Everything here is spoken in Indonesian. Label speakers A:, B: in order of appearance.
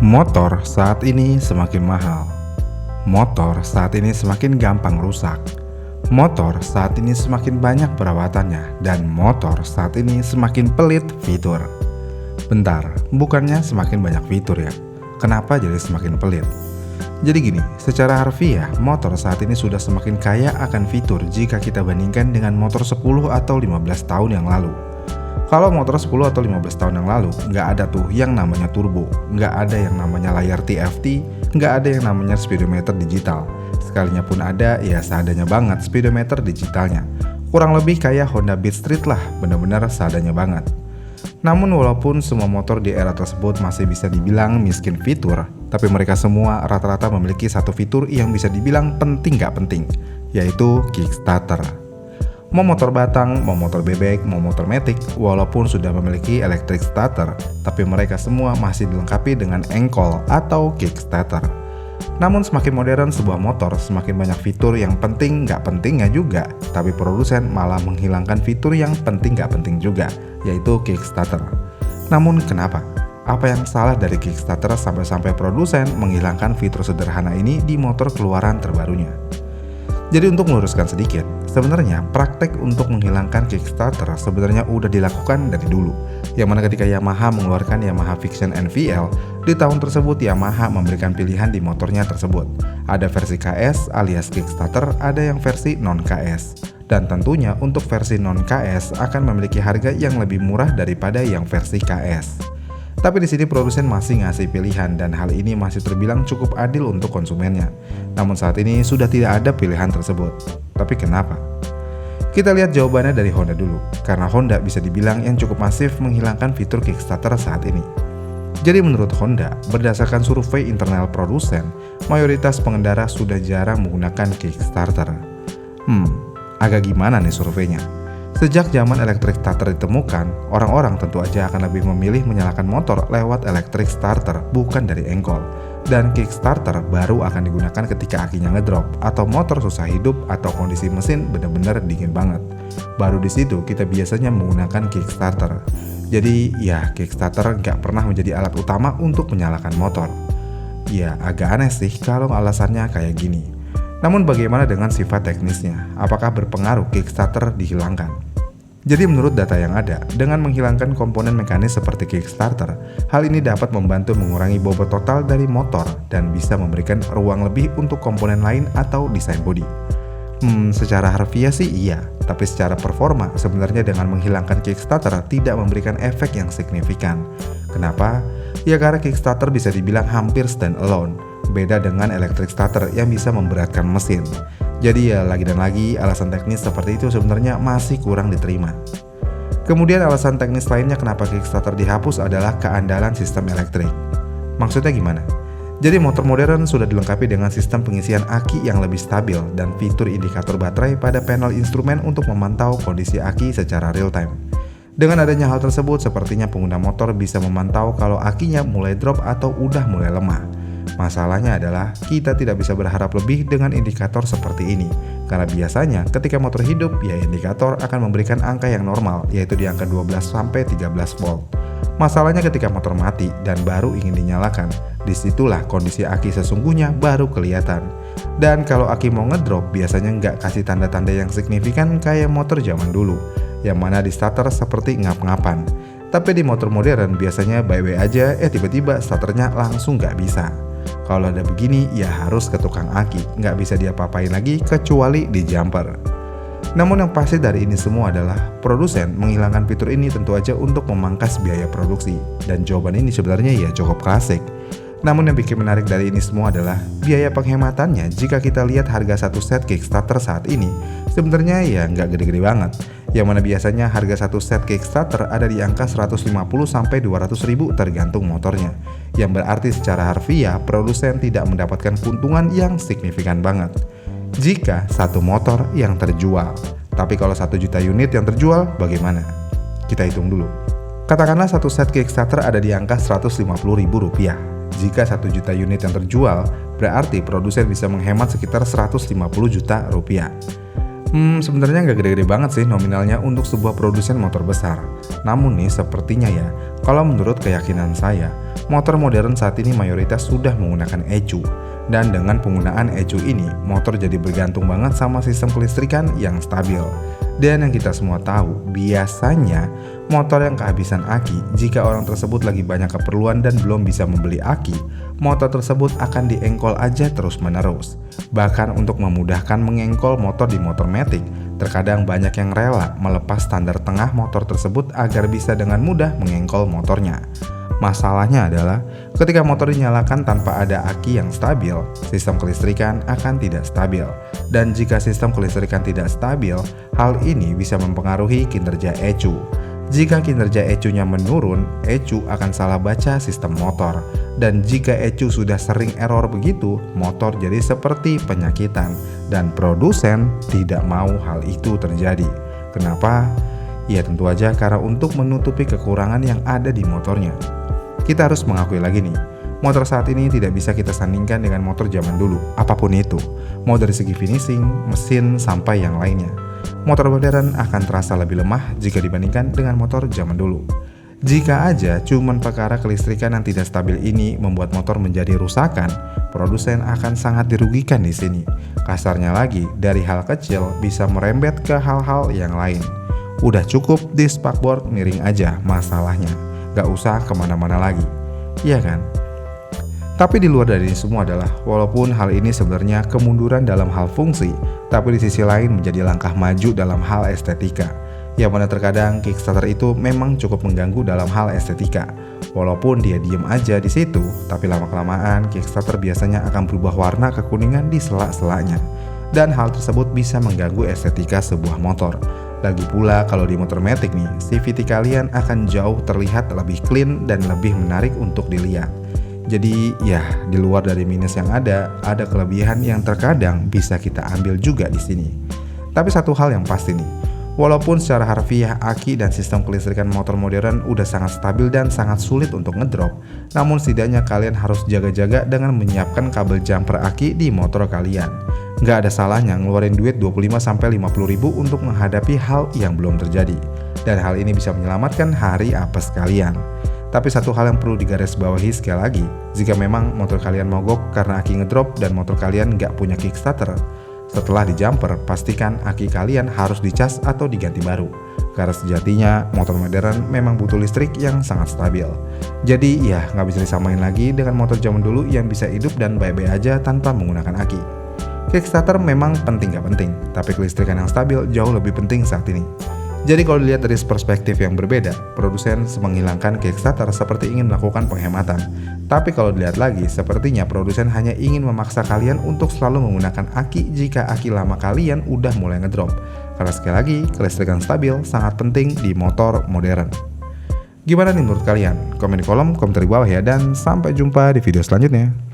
A: Motor saat ini semakin mahal. Motor saat ini semakin gampang rusak. Motor saat ini semakin banyak perawatannya. Dan motor saat ini semakin pelit fitur. Bentar, bukannya semakin banyak fitur ya? Kenapa jadi semakin pelit? Jadi gini, secara harfiah, motor saat ini sudah semakin kaya akan fitur jika kita bandingkan dengan motor 10 atau 15 tahun yang lalu. Kalau motor 10 atau 15 tahun yang lalu, nggak ada tuh yang namanya turbo, nggak ada yang namanya layar TFT, nggak ada yang namanya speedometer digital. Sekalinya pun ada, ya seadanya banget speedometer digitalnya. Kurang lebih kayak Honda Beat Street lah, benar-benar seadanya banget. Namun walaupun semua motor di era tersebut masih bisa dibilang miskin fitur, tapi mereka semua rata-rata memiliki satu fitur yang bisa dibilang penting nggak penting, yaitu kickstarter. Mau motor batang, mau motor bebek, mau motor matic, walaupun sudah memiliki electric starter, tapi mereka semua masih dilengkapi dengan engkol atau kickstarter. Namun semakin modern sebuah motor, semakin banyak fitur yang penting nggak pentingnya juga, tapi produsen malah menghilangkan fitur yang penting nggak penting juga, yaitu kickstarter. Namun kenapa? Apa yang salah dari kickstarter sampai produsen menghilangkan fitur sederhana ini di motor keluaran terbarunya? Jadi untuk meluruskan sedikit, sebenarnya praktek untuk menghilangkan kickstarter sebenarnya udah dilakukan dari dulu. Yang mana ketika Yamaha mengeluarkan Yamaha Vision NVL, di tahun tersebut Yamaha memberikan pilihan di motornya tersebut. Ada versi KS alias kickstarter, ada yang versi non-KS. Dan tentunya untuk versi non-KS akan memiliki harga yang lebih murah daripada yang versi KS. Tapi di sini produsen masih ngasih pilihan dan hal ini masih terbilang cukup adil untuk konsumennya. Namun saat ini sudah tidak ada pilihan tersebut. Tapi kenapa? Kita lihat jawabannya dari Honda dulu. Karena Honda bisa dibilang yang cukup masif menghilangkan fitur kickstarter saat ini. Jadi menurut Honda, berdasarkan survei internal produsen, mayoritas pengendara sudah jarang menggunakan kickstarter. Agak gimana nih surveinya? Sejak zaman electric starter ditemukan, orang-orang tentu aja akan lebih memilih menyalakan motor lewat electric starter, bukan dari engkol. Dan kickstarter baru akan digunakan ketika akinya ngedrop, atau motor susah hidup, atau kondisi mesin benar-benar dingin banget. Baru di situ kita biasanya menggunakan kickstarter. Jadi ya kickstarter nggak pernah menjadi alat utama untuk menyalakan motor. Ya agak aneh sih kalau alasannya kayak gini. Namun bagaimana dengan sifat teknisnya? Apakah berpengaruh kickstarter dihilangkan? Jadi menurut data yang ada, dengan menghilangkan komponen mekanis seperti kickstarter, hal ini dapat membantu mengurangi bobot total dari motor dan bisa memberikan ruang lebih untuk komponen lain atau desain bodi. Secara harfiah sih iya, tapi secara performa sebenarnya dengan menghilangkan kickstarter tidak memberikan efek yang signifikan. Kenapa? Ya karena kickstarter bisa dibilang hampir stand alone. Beda dengan electric starter yang bisa memberatkan mesin. Jadi ya lagi dan lagi alasan teknis seperti itu sebenarnya masih kurang diterima. Kemudian alasan teknis lainnya kenapa kickstarter dihapus adalah keandalan sistem elektrik. Maksudnya gimana? Jadi motor modern sudah dilengkapi dengan sistem pengisian aki yang lebih stabil dan fitur indikator baterai pada panel instrumen untuk memantau kondisi aki secara real time. Dengan adanya hal tersebut sepertinya pengguna motor bisa memantau kalau akinya mulai drop atau udah mulai lemah. Masalahnya adalah kita tidak bisa berharap lebih dengan indikator seperti ini. Karena biasanya ketika motor hidup, ya indikator akan memberikan angka yang normal, yaitu di angka 12-13 volt. Masalahnya ketika motor mati dan baru ingin dinyalakan, disitulah kondisi aki sesungguhnya baru kelihatan. Dan kalau aki mau ngedrop, biasanya nggak kasih tanda-tanda yang signifikan kayak motor zaman dulu, yang mana di starter seperti ngap-ngapan. Tapi di motor modern biasanya bye-bye aja, tiba-tiba starternya langsung nggak bisa. Kalau ada begini, ya harus ke tukang aki, nggak bisa diapa-apain lagi kecuali di jumper. Namun yang pasti dari ini semua adalah produsen menghilangkan fitur ini tentu aja untuk memangkas biaya produksi. Dan jawaban ini sebenarnya ya cukup klasik. Namun yang bikin menarik dari ini semua adalah biaya penghematannya. Jika kita lihat harga satu set kickstarter saat ini, sebenarnya ya nggak gede-gede banget. Yang mana biasanya harga satu set kickstarter ada di angka 150-200 ribu tergantung motornya. Yang berarti secara harfiah produsen tidak mendapatkan keuntungan yang signifikan banget jika satu motor yang terjual. Tapi kalau 1 juta unit yang terjual bagaimana? Kita hitung dulu. Katakanlah satu set kickstarter ada di angka 150 ribu rupiah. Jika 1 juta unit yang terjual, berarti produsen bisa menghemat sekitar 150 juta rupiah. Sebenarnya nggak gede-gede banget sih nominalnya untuk sebuah produsen motor besar. Namun nih sepertinya ya, Kalau menurut keyakinan saya, motor modern saat ini mayoritas sudah menggunakan ECU. Dan dengan penggunaan ECU ini, motor jadi bergantung banget sama sistem kelistrikan yang stabil. Dan yang kita semua tahu, biasanya motor yang kehabisan aki, jika orang tersebut lagi banyak keperluan dan belum bisa membeli aki, motor tersebut akan diengkol aja terus-menerus. Bahkan untuk memudahkan mengengkol motor di motor matic, terkadang banyak yang rela melepas standar tengah motor tersebut agar bisa dengan mudah mengengkol motornya. Masalahnya adalah ketika motor dinyalakan tanpa ada aki yang stabil, sistem kelistrikan akan tidak stabil. Dan jika sistem kelistrikan tidak stabil, hal ini bisa mempengaruhi kinerja ECU. Jika kinerja ECU-nya menurun, ECU akan salah baca sistem motor. Dan jika ECU sudah sering error begitu, motor jadi seperti penyakitan. Dan produsen tidak mau hal itu terjadi. Kenapa? Ya tentu aja karena untuk menutupi kekurangan yang ada di motornya. Kita harus mengakui lagi nih, motor saat ini tidak bisa kita sandingkan dengan motor zaman dulu, apapun itu. Mau dari segi finishing, mesin, sampai yang lainnya. Motor modern akan terasa lebih lemah jika dibandingkan dengan motor zaman dulu. Jika aja cuman perkara kelistrikan yang tidak stabil ini membuat motor menjadi rusakan, produsen akan sangat dirugikan di sini. Kasarnya lagi, dari hal kecil bisa merembet ke hal-hal yang lain. Udah cukup di spakbor miring aja masalahnya. Gak usah kemana-mana lagi, iya kan? Tapi di luar dari ini semua adalah, walaupun hal ini sebenarnya kemunduran dalam hal fungsi, tapi di sisi lain menjadi langkah maju dalam hal estetika. Yang mana terkadang Kickstarter itu memang cukup mengganggu dalam hal estetika. Walaupun dia diem aja di situ, tapi lama-kelamaan Kickstarter biasanya akan berubah warna kekuningan di sela-selanya. Dan hal tersebut bisa mengganggu estetika sebuah motor. Lagi pula kalau di motor matic nih, CVT kalian akan jauh terlihat lebih clean dan lebih menarik untuk dilihat. Jadi ya, di luar dari minus yang ada kelebihan yang terkadang bisa kita ambil juga di sini. Tapi satu hal yang pasti nih, walaupun secara harfiah aki dan sistem kelistrikan motor modern udah sangat stabil dan sangat sulit untuk ngedrop, namun setidaknya kalian harus jaga-jaga dengan menyiapkan kabel jumper aki di motor kalian. Nggak ada salahnya ngeluarin duit 25-50 ribu untuk menghadapi hal yang belum terjadi. Dan hal ini bisa menyelamatkan hari apes kalian. Tapi satu hal yang perlu digarisbawahi sekali lagi, jika memang motor kalian mogok karena aki ngedrop dan motor kalian nggak punya Kickstarter, setelah di jumper, pastikan aki kalian harus dicas atau diganti baru. Karena sejatinya motor modern memang butuh listrik yang sangat stabil. Jadi ya nggak bisa disamain lagi dengan motor zaman dulu yang bisa hidup dan baik-baik aja tanpa menggunakan aki. Kickstarter memang penting gak penting, tapi kelistrikan yang stabil jauh lebih penting saat ini. Jadi kalau dilihat dari perspektif yang berbeda, produsen menghilangkan Kickstarter seperti ingin melakukan penghematan. Tapi kalau dilihat lagi, sepertinya produsen hanya ingin memaksa kalian untuk selalu menggunakan aki jika aki lama kalian udah mulai ngedrop. Karena sekali lagi, kelistrikan stabil sangat penting di motor modern. Gimana nih menurut kalian? Komen di kolom komentar di bawah ya, dan sampai jumpa di video selanjutnya.